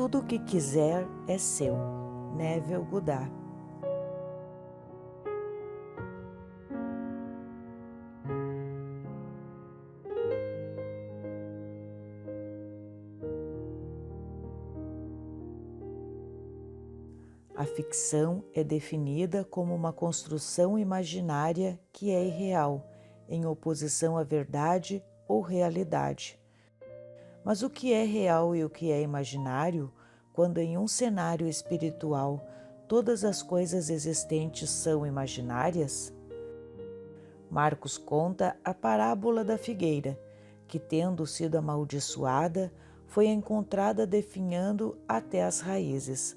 Tudo o que quiser é seu. Neville Goddard. A ficção é definida como uma construção imaginária que é irreal, em oposição à verdade ou realidade. Mas o que é real e o que é imaginário, quando em um cenário espiritual todas as coisas existentes são imaginárias? Marcos conta a parábola da figueira, que, tendo sido amaldiçoada, foi encontrada definhando até as raízes.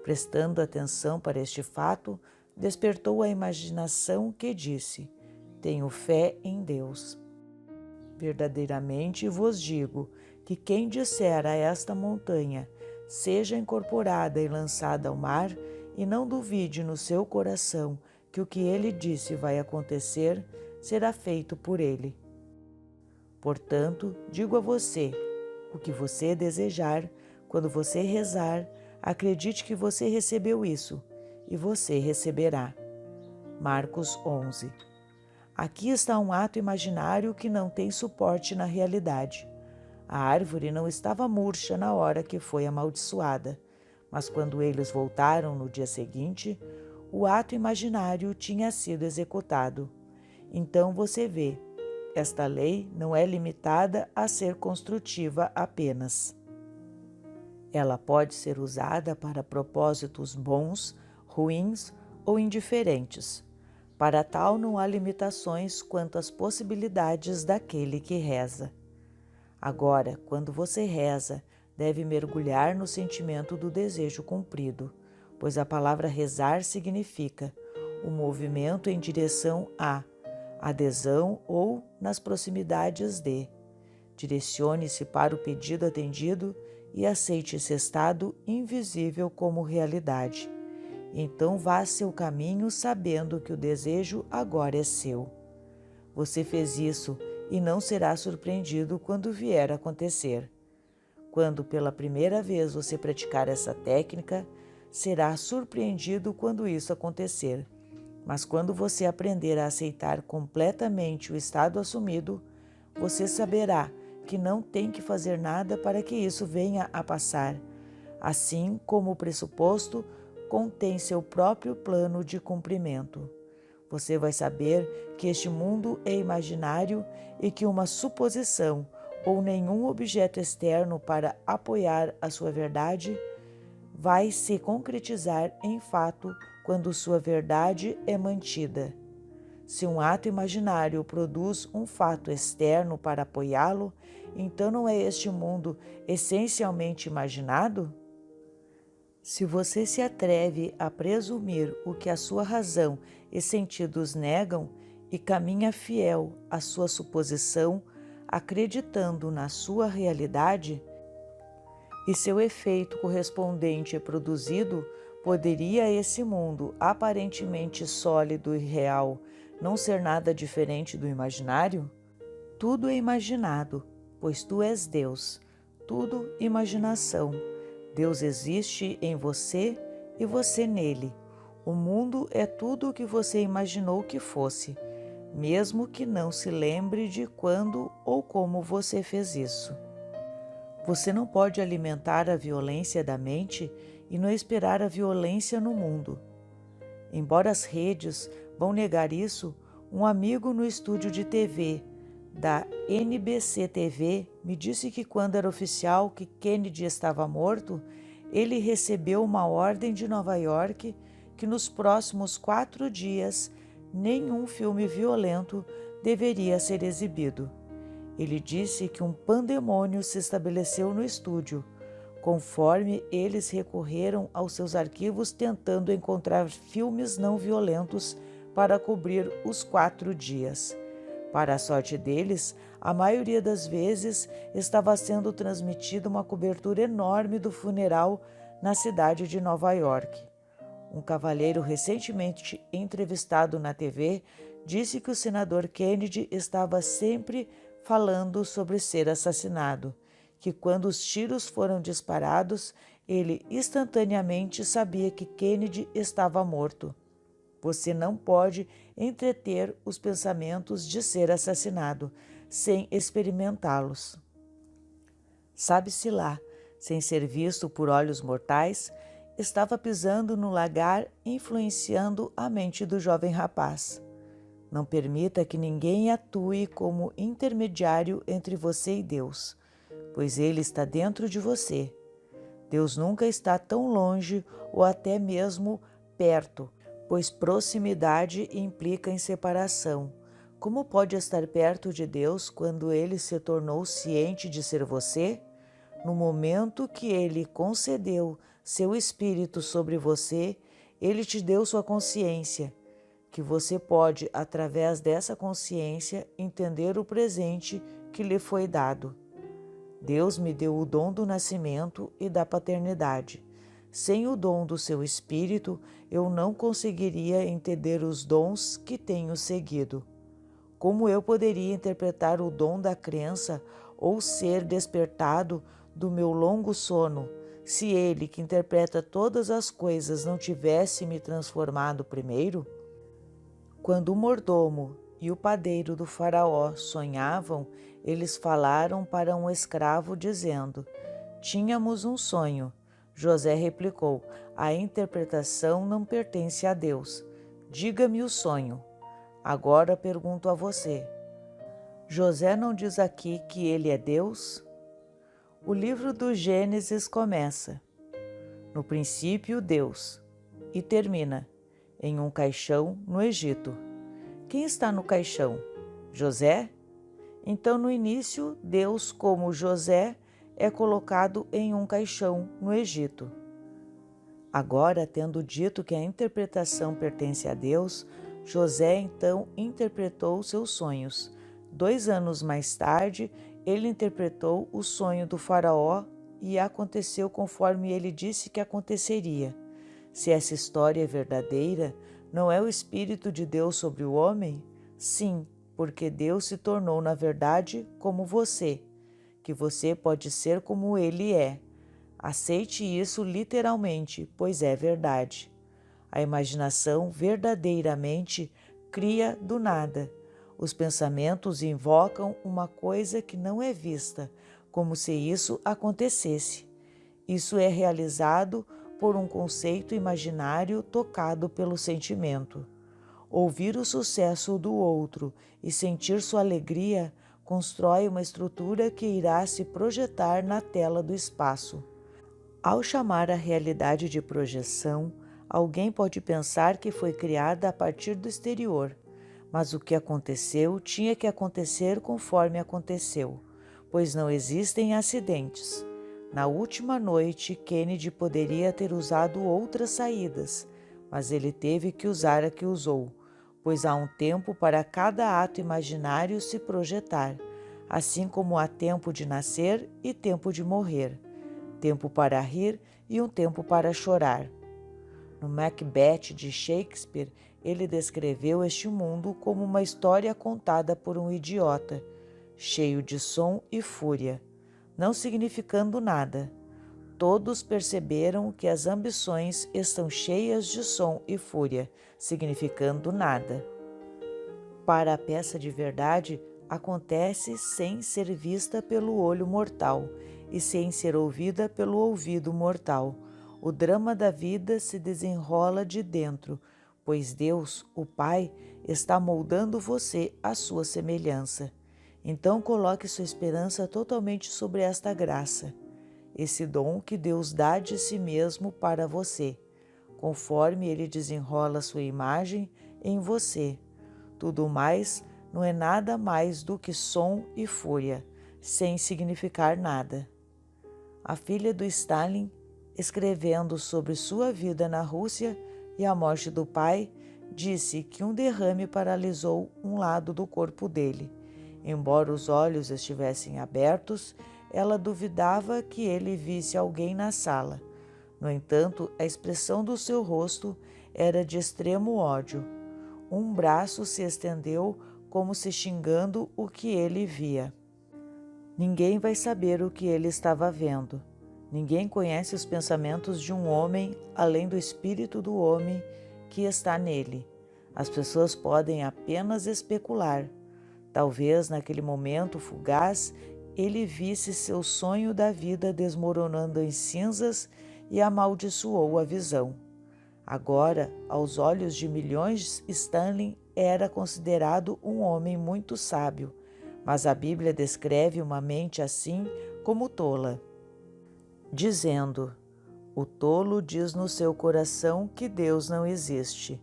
Prestando atenção para este fato, despertou a imaginação que disse: tenho fé em Deus. Verdadeiramente vos digo que quem disser a esta montanha, seja incorporada e lançada ao mar, e não duvide no seu coração que o que ele disse vai acontecer, será feito por ele. Portanto, digo a você, o que você desejar, quando você rezar, acredite que você recebeu isso, e você receberá. Marcos 11. Aqui está um ato imaginário que não tem suporte na realidade. A árvore não estava murcha na hora que foi amaldiçoada, mas quando eles voltaram no dia seguinte, o ato imaginário tinha sido executado. Então você vê, esta lei não é limitada a ser construtiva apenas. Ela pode ser usada para propósitos bons, ruins ou indiferentes. Para tal não há limitações quanto às possibilidades daquele que reza. Agora, quando você reza, deve mergulhar no sentimento do desejo cumprido, pois a palavra rezar significa o movimento em direção a, adesão ou nas proximidades de. Direcione-se para o pedido atendido e aceite esse estado invisível como realidade. Então vá seu caminho sabendo que o desejo agora é seu. Você fez isso e não será surpreendido quando vier a acontecer. Quando pela primeira vez você praticar essa técnica, será surpreendido quando isso acontecer. Mas quando você aprender a aceitar completamente o estado assumido, você saberá que não tem que fazer nada para que isso venha a passar, assim como o pressuposto contém seu próprio plano de cumprimento. Você vai saber que este mundo é imaginário e que uma suposição ou nenhum objeto externo para apoiar a sua verdade vai se concretizar em fato quando sua verdade é mantida. Se um ato imaginário produz um fato externo para apoiá-lo, então não é este mundo essencialmente imaginado? Se você se atreve a presumir o que a sua razão e sentidos negam e caminha fiel à sua suposição, acreditando na sua realidade, e seu efeito correspondente é produzido, poderia esse mundo aparentemente sólido e real não ser nada diferente do imaginário? Tudo é imaginado, pois tu és Deus, tudo imaginação. Deus existe em você e você nele. O mundo é tudo o que você imaginou que fosse, mesmo que não se lembre de quando ou como você fez isso. Você não pode alimentar a violência da mente e não esperar a violência no mundo. Embora as redes vão negar isso, um amigo no estúdio de TV da NBC-TV me disse que quando era oficial que Kennedy estava morto, ele recebeu uma ordem de Nova York que nos próximos 4 dias nenhum filme violento deveria ser exibido. Ele disse que um pandemônio se estabeleceu no estúdio, conforme eles recorreram aos seus arquivos tentando encontrar filmes não violentos para cobrir os 4 dias. Para a sorte deles, a maioria das vezes estava sendo transmitida uma cobertura enorme do funeral na cidade de Nova York. Um cavalheiro recentemente entrevistado na TV disse que o senador Kennedy estava sempre falando sobre ser assassinado, que quando os tiros foram disparados, ele instantaneamente sabia que Kennedy estava morto. Você não pode entreter os pensamentos de ser assassinado sem experimentá-los. Sabe-se lá, sem ser visto por olhos mortais, estava pisando no lagar, influenciando a mente do jovem rapaz. Não permita que ninguém atue como intermediário entre você e Deus, pois Ele está dentro de você. Deus nunca está tão longe ou até mesmo perto, pois proximidade implica em separação. Como pode estar perto de Deus quando Ele se tornou ciente de ser você? No momento que Ele concedeu seu Espírito sobre você, Ele te deu sua consciência, que você pode, através dessa consciência, entender o presente que lhe foi dado. Deus me deu o dom do nascimento e da paternidade. Sem o dom do seu Espírito, eu não conseguiria entender os dons que tenho seguido. Como eu poderia interpretar o dom da crença ou ser despertado do meu longo sono, se Ele, que interpreta todas as coisas, não tivesse me transformado primeiro? Quando o mordomo e o padeiro do faraó sonhavam, eles falaram para um escravo dizendo: "Tínhamos um sonho." José replicou: "A interpretação não pertence a Deus. Diga-me o sonho." Agora pergunto a você: José não diz aqui que ele é Deus? O livro do Gênesis começa: "No princípio, Deus", e termina: "Em um caixão no Egito." Quem está no caixão? José? Então, no início, Deus, como José, é colocado em um caixão no Egito. Agora, tendo dito que a interpretação pertence a Deus, José então interpretou seus sonhos. 2 anos mais tarde, ele interpretou o sonho do faraó e aconteceu conforme ele disse que aconteceria. Se essa história é verdadeira, não é o Espírito de Deus sobre o homem? Sim, porque Deus se tornou, na verdade, como você, que você pode ser como Ele é. Aceite isso literalmente, pois é verdade. A imaginação verdadeiramente cria do nada. Os pensamentos invocam uma coisa que não é vista, como se isso acontecesse. Isso é realizado por um conceito imaginário tocado pelo sentimento. Ouvir o sucesso do outro e sentir sua alegria constrói uma estrutura que irá se projetar na tela do espaço. Ao chamar a realidade de projeção, alguém pode pensar que foi criada a partir do exterior, mas o que aconteceu tinha que acontecer conforme aconteceu, pois não existem acidentes. Na última noite, Kennedy poderia ter usado outras saídas, mas ele teve que usar a que usou, pois há um tempo para cada ato imaginário se projetar, assim como há tempo de nascer e tempo de morrer, tempo para rir e um tempo para chorar. No Macbeth de Shakespeare, ele descreveu este mundo como uma história contada por um idiota, cheio de som e fúria, não significando nada. Todos perceberam que as ambições estão cheias de som e fúria, significando nada. Para a peça de verdade, acontece sem ser vista pelo olho mortal e sem ser ouvida pelo ouvido mortal. O drama da vida se desenrola de dentro, pois Deus, o Pai, está moldando você à sua semelhança. Então coloque sua esperança totalmente sobre esta graça, esse dom que Deus dá de si mesmo para você, conforme Ele desenrola sua imagem em você. Tudo mais não é nada mais do que som e fúria, sem significar nada. A filha do Stalin, escrevendo sobre sua vida na Rússia e a morte do pai, disse que um derrame paralisou um lado do corpo dele. Embora os olhos estivessem abertos, ela duvidava que ele visse alguém na sala. No entanto, a expressão do seu rosto era de extremo ódio. Um braço se estendeu como se xingando o que ele via. Ninguém vai saber o que ele estava vendo. Ninguém conhece os pensamentos de um homem além do espírito do homem que está nele. As pessoas podem apenas especular. Talvez naquele momento fugaz ele visse seu sonho da vida desmoronando em cinzas e amaldiçoou a visão. Agora, aos olhos de milhões, Stanley era considerado um homem muito sábio, mas a Bíblia descreve uma mente assim como tola, dizendo: o tolo diz no seu coração que Deus não existe.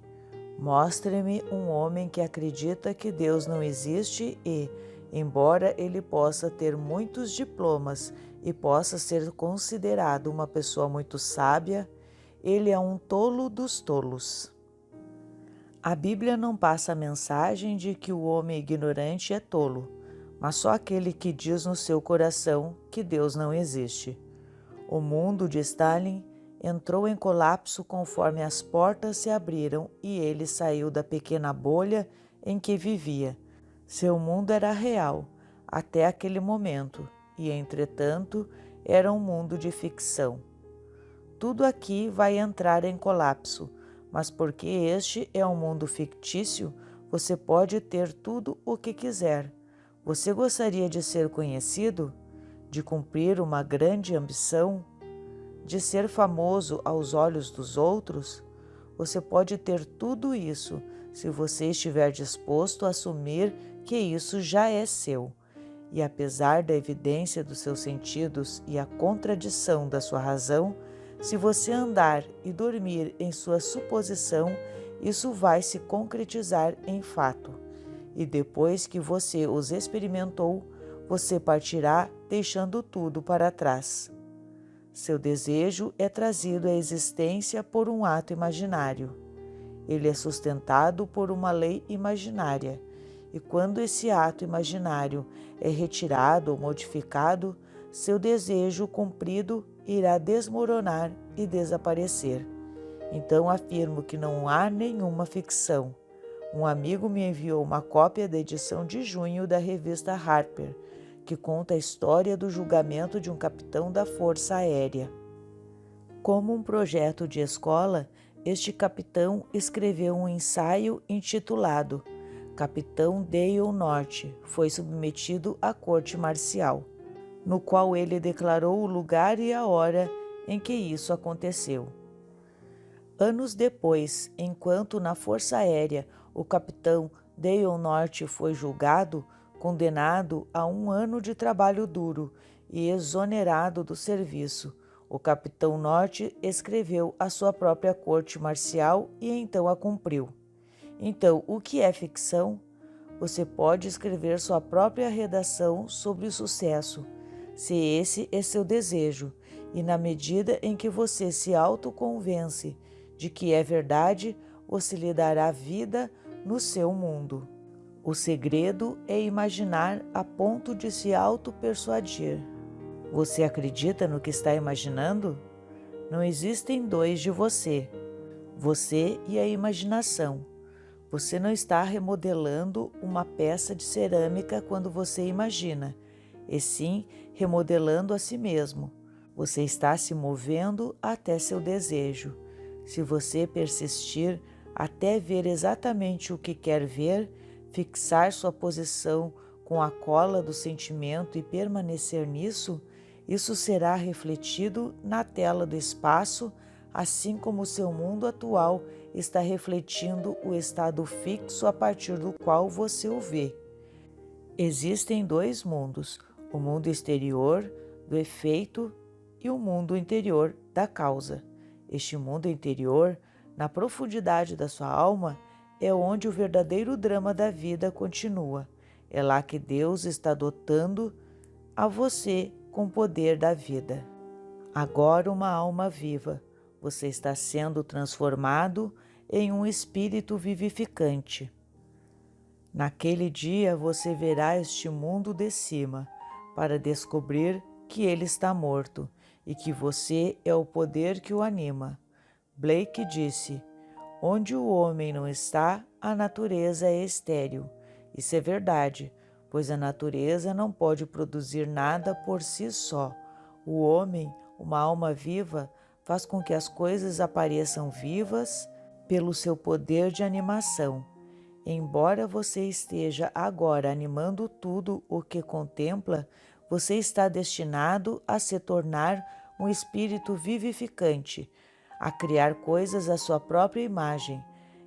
Mostre-me um homem que acredita que Deus não existe e, embora ele possa ter muitos diplomas e possa ser considerado uma pessoa muito sábia, ele é um tolo dos tolos. A Bíblia não passa a mensagem de que o homem ignorante é tolo, mas só aquele que diz no seu coração que Deus não existe. O mundo de Stalin entrou em colapso conforme as portas se abriram e ele saiu da pequena bolha em que vivia. Seu mundo era real até aquele momento e, entretanto, era um mundo de ficção. Tudo aqui vai entrar em colapso, mas porque este é um mundo fictício, você pode ter tudo o que quiser. Você gostaria de ser conhecido? De cumprir uma grande ambição? De ser famoso aos olhos dos outros? Você pode ter tudo isso se você estiver disposto a assumir que isso já é seu. E apesar da evidência dos seus sentidos e a contradição da sua razão, se você andar e dormir em sua suposição, isso vai se concretizar em fato. E depois que você os experimentou, você partirá deixando tudo para trás. Seu desejo é trazido à existência por um ato imaginário. Ele é sustentado por uma lei imaginária. E quando esse ato imaginário é retirado ou modificado, seu desejo cumprido irá desmoronar e desaparecer. Então afirmo que não há nenhuma ficção. Um amigo me enviou uma cópia da edição de junho da revista Harper, que conta a história do julgamento de um capitão da Força Aérea. Como um projeto de escola, este capitão escreveu um ensaio intitulado Capitão Dale Norte foi submetido à corte marcial, no qual ele declarou o lugar e a hora em que isso aconteceu. Anos depois, enquanto na Força Aérea o capitão Dale Norte foi julgado, condenado a 1 ano de trabalho duro e exonerado do serviço, o capitão Norte escreveu a sua própria corte marcial e então a cumpriu. Então, o que é ficção? Você pode escrever sua própria redação sobre o sucesso, se esse é seu desejo, e na medida em que você se autoconvence de que é verdade, você lhe dará vida no seu mundo. O segredo é imaginar a ponto de se auto-persuadir. Você acredita no que está imaginando? Não existem dois de você e a imaginação. Você não está remodelando uma peça de cerâmica quando você imagina, e sim remodelando a si mesmo. Você está se movendo até seu desejo. Se você persistir até ver exatamente o que quer ver, fixar sua posição com a cola do sentimento e permanecer nisso, isso será refletido na tela do espaço, assim como o seu mundo atual está refletindo o estado fixo a partir do qual você o vê. Existem dois mundos, o mundo exterior do efeito e o mundo interior da causa. Este mundo interior, na profundidade da sua alma, é onde o verdadeiro drama da vida continua. É lá que Deus está dotando a você com o poder da vida. Agora uma alma viva, você está sendo transformado em um espírito vivificante. Naquele dia você verá este mundo de cima, para descobrir que ele está morto e que você é o poder que o anima. Blake disse: onde o homem não está, a natureza é estéril. Isso é verdade, pois a natureza não pode produzir nada por si só. O homem, uma alma viva, faz com que as coisas apareçam vivas pelo seu poder de animação. Embora você esteja agora animando tudo o que contempla, você está destinado a se tornar um espírito vivificante, a criar coisas à sua própria imagem,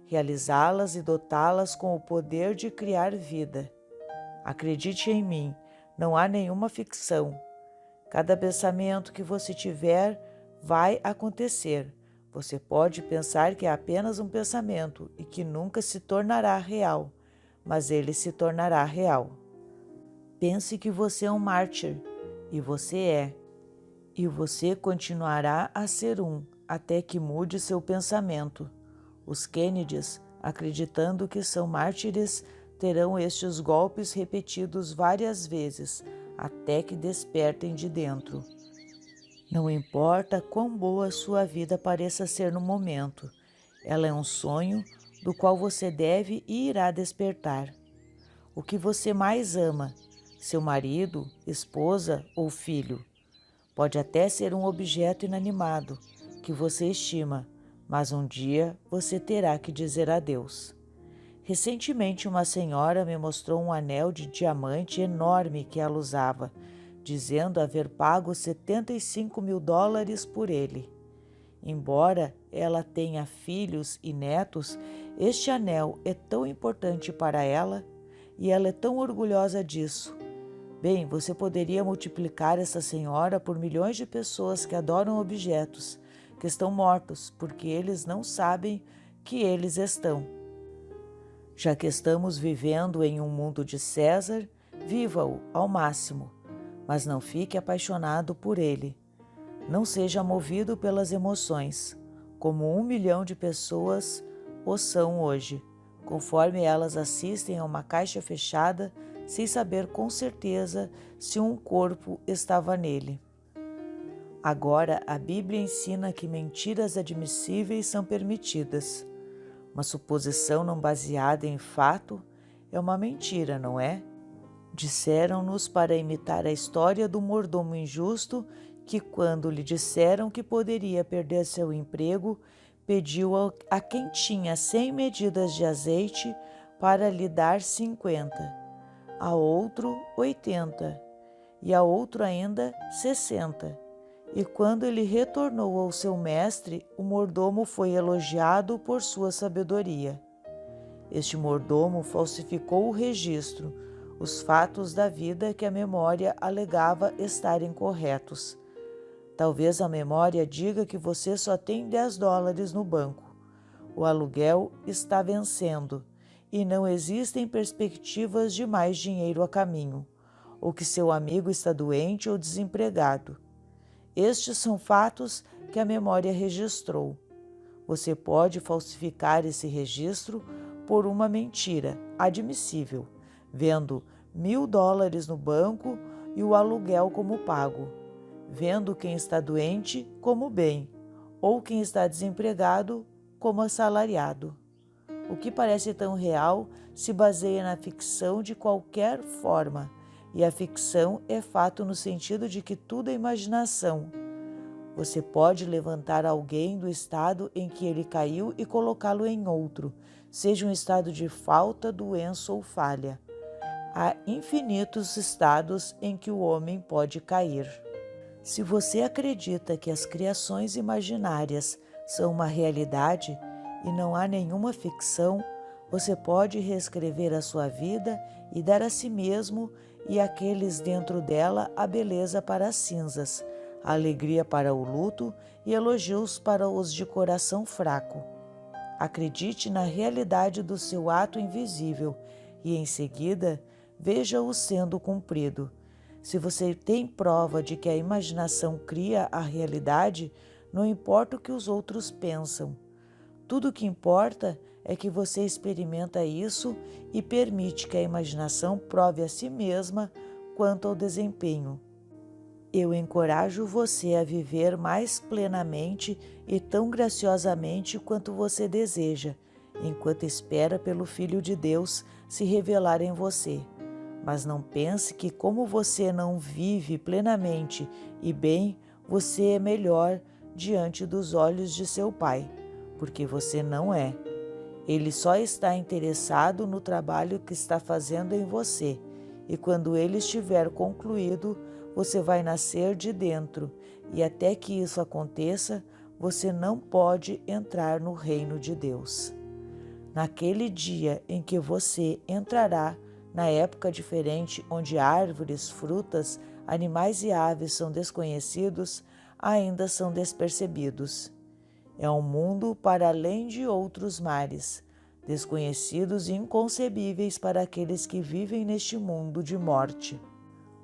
realizá-las e dotá-las com o poder de criar vida. Acredite em mim, não há nenhuma ficção. Cada pensamento que você tiver vai acontecer. Você pode pensar que é apenas um pensamento e que nunca se tornará real, mas ele se tornará real. Pense que você é um mártir, e você é. E você continuará a ser um, até que mude seu pensamento. Os Kennedys, acreditando que são mártires, terão estes golpes repetidos várias vezes, até que despertem de dentro. Não importa quão boa sua vida pareça ser no momento, ela é um sonho do qual você deve e irá despertar. O que você mais ama, seu marido, esposa ou filho? Pode até ser um objeto inanimado que você estima, mas um dia você terá que dizer adeus. Recentemente, uma senhora me mostrou um anel de diamante enorme que ela usava, dizendo haver pago $75.000 por ele. Embora ela tenha filhos e netos, este anel é tão importante para ela e ela é tão orgulhosa disso. Bem, você poderia multiplicar essa senhora por milhões de pessoas que adoram objetos, que estão mortos porque eles não sabem que eles estão. Já que estamos vivendo em um mundo de César, viva-o ao máximo, mas não fique apaixonado por ele. Não seja movido pelas emoções, como 1 milhão de pessoas o são hoje, conforme elas assistem a uma caixa fechada sem saber com certeza se um corpo estava nele. Agora, a Bíblia ensina que mentiras admissíveis são permitidas. Uma suposição não baseada em fato é uma mentira, não é? Disseram-nos para imitar a história do mordomo injusto que, quando lhe disseram que poderia perder seu emprego, pediu a quem tinha 100 medidas de azeite para lhe dar 50, a outro 80 e a outro ainda 60. E quando ele retornou ao seu mestre, o mordomo foi elogiado por sua sabedoria. Este mordomo falsificou o registro, os fatos da vida que a memória alegava estarem corretos. Talvez a memória diga que você só tem $10 no banco. O aluguel está vencendo e não existem perspectivas de mais dinheiro a caminho, ou que seu amigo está doente ou desempregado. Estes são fatos que a memória registrou. Você pode falsificar esse registro por uma mentira admissível, vendo $1.000 no banco e o aluguel como pago, vendo quem está doente como bem, ou quem está desempregado como assalariado. O que parece tão real se baseia na ficção de qualquer forma, e a ficção é fato no sentido de que tudo é imaginação. Você pode levantar alguém do estado em que ele caiu e colocá-lo em outro, seja um estado de falta, doença ou falha. Há infinitos estados em que o homem pode cair. Se você acredita que as criações imaginárias são uma realidade e não há nenhuma ficção, você pode reescrever a sua vida e dar a si mesmo e àqueles dentro dela a beleza para as cinzas, a alegria para o luto e elogios para os de coração fraco. Acredite na realidade do seu ato invisível e, em seguida, veja-o sendo cumprido. Se você tem prova de que a imaginação cria a realidade, não importa o que os outros pensam. Tudo o que importa é que você experimenta isso e permite que a imaginação prove a si mesma quanto ao desempenho. Eu encorajo você a viver mais plenamente e tão graciosamente quanto você deseja, enquanto espera pelo Filho de Deus se revelar em você. Mas não pense que, como você não vive plenamente e bem, você é melhor diante dos olhos de seu Pai, porque você não é. Ele só está interessado no trabalho que está fazendo em você, e quando ele estiver concluído, você vai nascer de dentro, e até que isso aconteça, você não pode entrar no reino de Deus. Naquele dia em que você entrará, na época diferente onde árvores, frutas, animais e aves são desconhecidos, ainda são despercebidos. É um mundo para além de outros mares, desconhecidos e inconcebíveis para aqueles que vivem neste mundo de morte.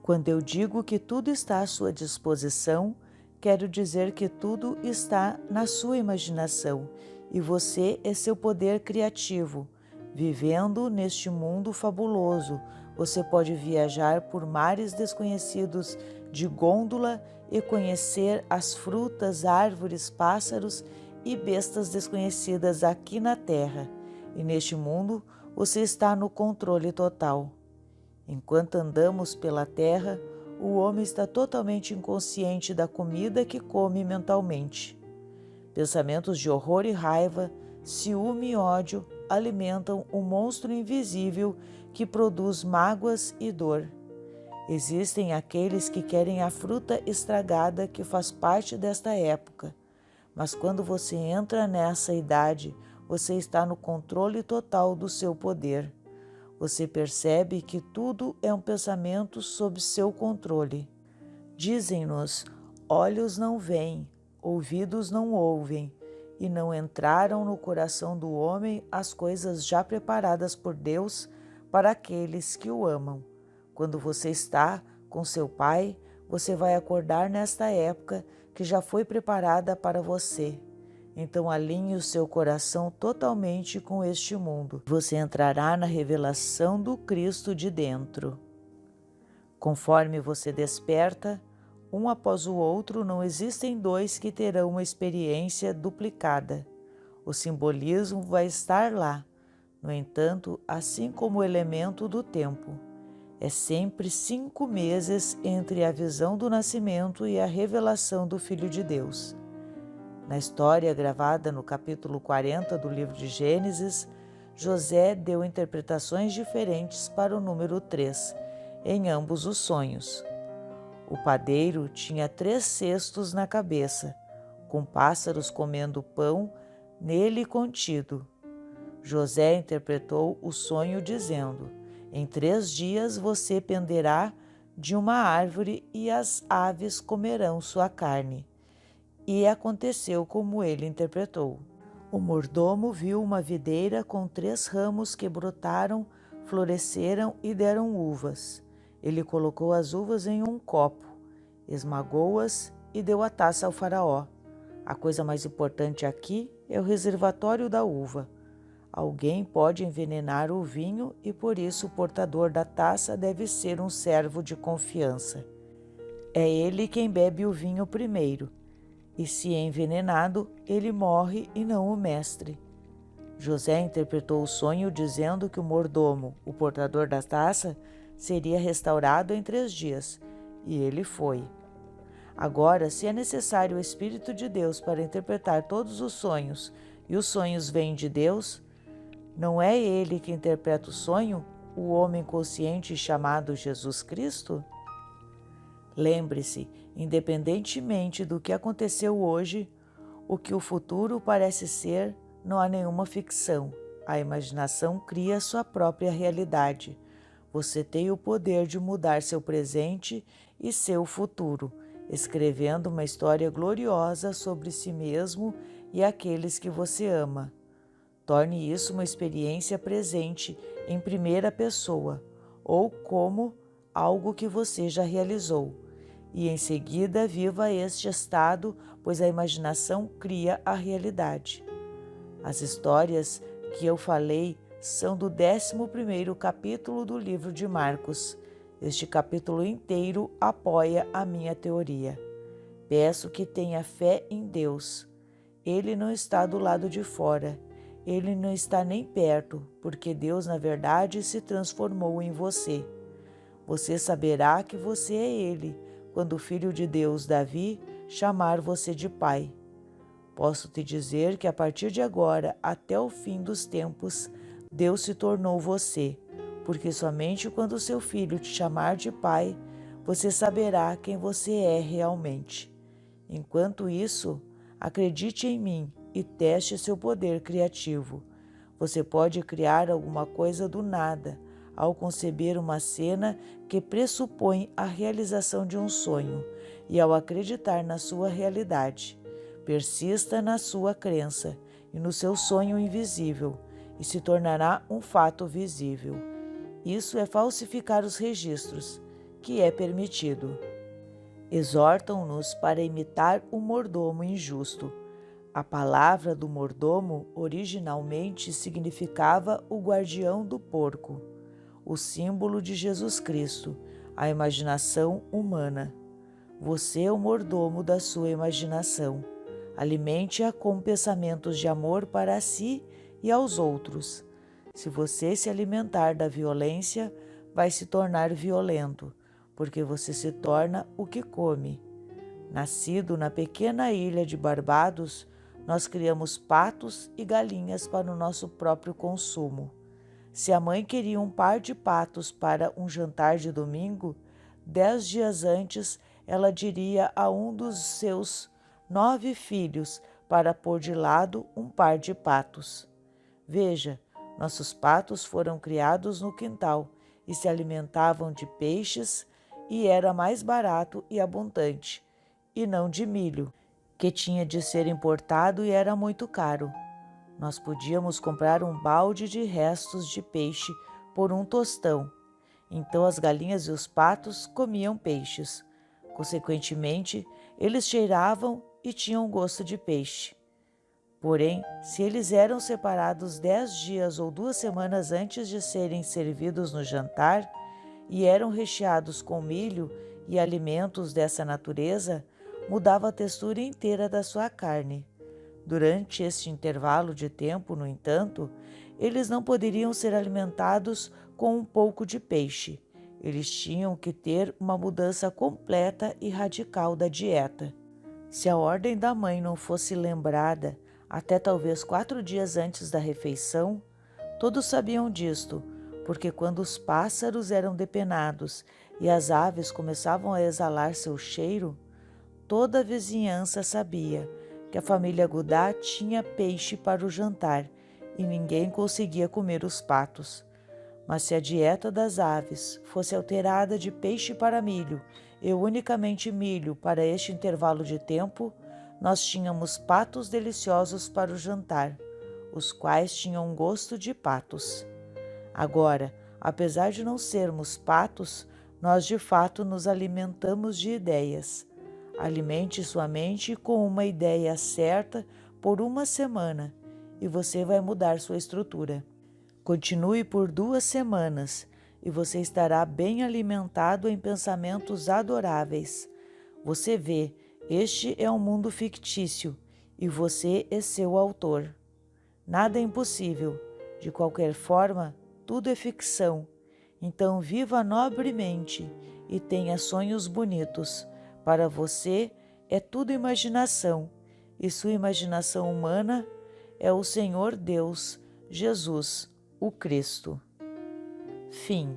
Quando eu digo que tudo está à sua disposição, quero dizer que tudo está na sua imaginação e você é seu poder criativo. Vivendo neste mundo fabuloso, você pode viajar por mares desconhecidos de gôndola e conhecer as frutas, árvores, pássaros e bestas desconhecidas aqui na Terra. E neste mundo, você está no controle total. Enquanto andamos pela terra, o homem está totalmente inconsciente da comida que come mentalmente. Pensamentos de horror e raiva, ciúme e ódio alimentam um monstro invisível que produz mágoas e dor. Existem aqueles que querem a fruta estragada que faz parte desta época, mas quando você entra nessa idade, você está no controle total do seu poder. Você percebe que tudo é um pensamento sob seu controle. Dizem-nos, olhos não veem, ouvidos não ouvem, e não entraram no coração do homem as coisas já preparadas por Deus para aqueles que o amam. Quando você está com seu Pai, você vai acordar nesta época que já foi preparada para você. Então alinhe o seu coração totalmente com este mundo. Você entrará na revelação do Cristo de dentro. Conforme você desperta, um após o outro, não existem dois que terão uma experiência duplicada. O simbolismo vai estar lá. No entanto, assim como o elemento do tempo, é sempre 5 meses entre a visão do nascimento e a revelação do Filho de Deus. Na história gravada no capítulo 40 do livro de Gênesis, José deu interpretações diferentes para o número 3, em ambos os sonhos. O padeiro tinha 3 cestos na cabeça, com pássaros comendo pão nele contido. José interpretou o sonho dizendo: em 3 dias você penderá de uma árvore e as aves comerão sua carne. E aconteceu como ele interpretou. O mordomo viu uma videira com 3 ramos que brotaram, floresceram e deram uvas. Ele colocou as uvas em um copo, esmagou-as e deu a taça ao faraó. A coisa mais importante aqui é o reservatório da uva. Alguém pode envenenar o vinho e por isso o portador da taça deve ser um servo de confiança. É ele quem bebe o vinho primeiro. E se é envenenado, ele morre e não o mestre. José interpretou o sonho dizendo que o mordomo, o portador da taça, seria restaurado em 3 dias, e ele foi. Agora, se é necessário o Espírito de Deus para interpretar todos os sonhos, e os sonhos vêm de Deus, não é ele que interpreta o sonho, o homem consciente chamado Jesus Cristo? Lembre-se, independentemente do que aconteceu hoje, o que o futuro parece ser, não há nenhuma ficção. A imaginação cria sua própria realidade. Você tem o poder de mudar seu presente e seu futuro, escrevendo uma história gloriosa sobre si mesmo e aqueles que você ama. Torne isso uma experiência presente em primeira pessoa, ou como algo que você já realizou. E em seguida viva este estado, pois a imaginação cria a realidade. As histórias que eu falei são do 11º capítulo do livro de Marcos. Este capítulo inteiro apoia a minha teoria. Peço que tenha fé em Deus. Ele não está do lado de fora. Ele não está nem perto, porque Deus, na verdade, se transformou em você. Você saberá que você é ele, quando o Filho de Deus, Davi, chamar você de Pai. Posso te dizer que a partir de agora, até o fim dos tempos, Deus se tornou você, porque somente quando seu filho te chamar de Pai, você saberá quem você é realmente. Enquanto isso, acredite em mim e teste seu poder criativo. Você pode criar alguma coisa do nada, ao conceber uma cena que pressupõe a realização de um sonho e ao acreditar na sua realidade. Persista na sua crença e no seu sonho invisível, e se tornará um fato visível. Isso é falsificar os registros, que é permitido. Exortam-nos para imitar o mordomo injusto. A palavra do mordomo originalmente significava o guardião do porco, o símbolo de Jesus Cristo, a imaginação humana. Você é o mordomo da sua imaginação. Alimente-a com pensamentos de amor para si e aos outros. Se você se alimentar da violência, vai se tornar violento, porque você se torna o que come. Nascido na pequena ilha de Barbados, nós criamos patos e galinhas para o nosso próprio consumo. Se a mãe queria um par de patos para um jantar de domingo, 10 dias antes ela diria a um dos seus 9 filhos para pôr de lado um par de patos. Veja, nossos patos foram criados no quintal e se alimentavam de peixes e era mais barato e abundante, e não de milho, que tinha de ser importado e era muito caro. Nós podíamos comprar um balde de restos de peixe por um tostão. Então as galinhas e os patos comiam peixes. Consequentemente, eles cheiravam e tinham gosto de peixe. Porém, se eles eram separados 10 dias ou 2 semanas antes de serem servidos no jantar e eram recheados com milho e alimentos dessa natureza, mudava a textura inteira da sua carne. Durante este intervalo de tempo, no entanto, eles não poderiam ser alimentados com um pouco de peixe. Eles tinham que ter uma mudança completa e radical da dieta. Se a ordem da mãe não fosse lembrada até talvez 4 dias antes da refeição, todos sabiam disto, porque quando os pássaros eram depenados e as aves começavam a exalar seu cheiro, toda a vizinhança sabia que a família Gudá tinha peixe para o jantar e ninguém conseguia comer os patos. Mas se a dieta das aves fosse alterada de peixe para milho e unicamente milho para este intervalo de tempo, nós tínhamos patos deliciosos para o jantar, os quais tinham gosto de patos. Agora, apesar de não sermos patos, nós de fato nos alimentamos de ideias. Alimente sua mente com uma ideia certa por uma semana e você vai mudar sua estrutura. Continue por 2 semanas e você estará bem alimentado em pensamentos adoráveis. Você vê, este é um mundo fictício e você é seu autor. Nada é impossível. De qualquer forma, tudo é ficção. Então viva nobremente e tenha sonhos bonitos. Para você é tudo imaginação, e sua imaginação humana é o Senhor Deus, Jesus, o Cristo. Fim.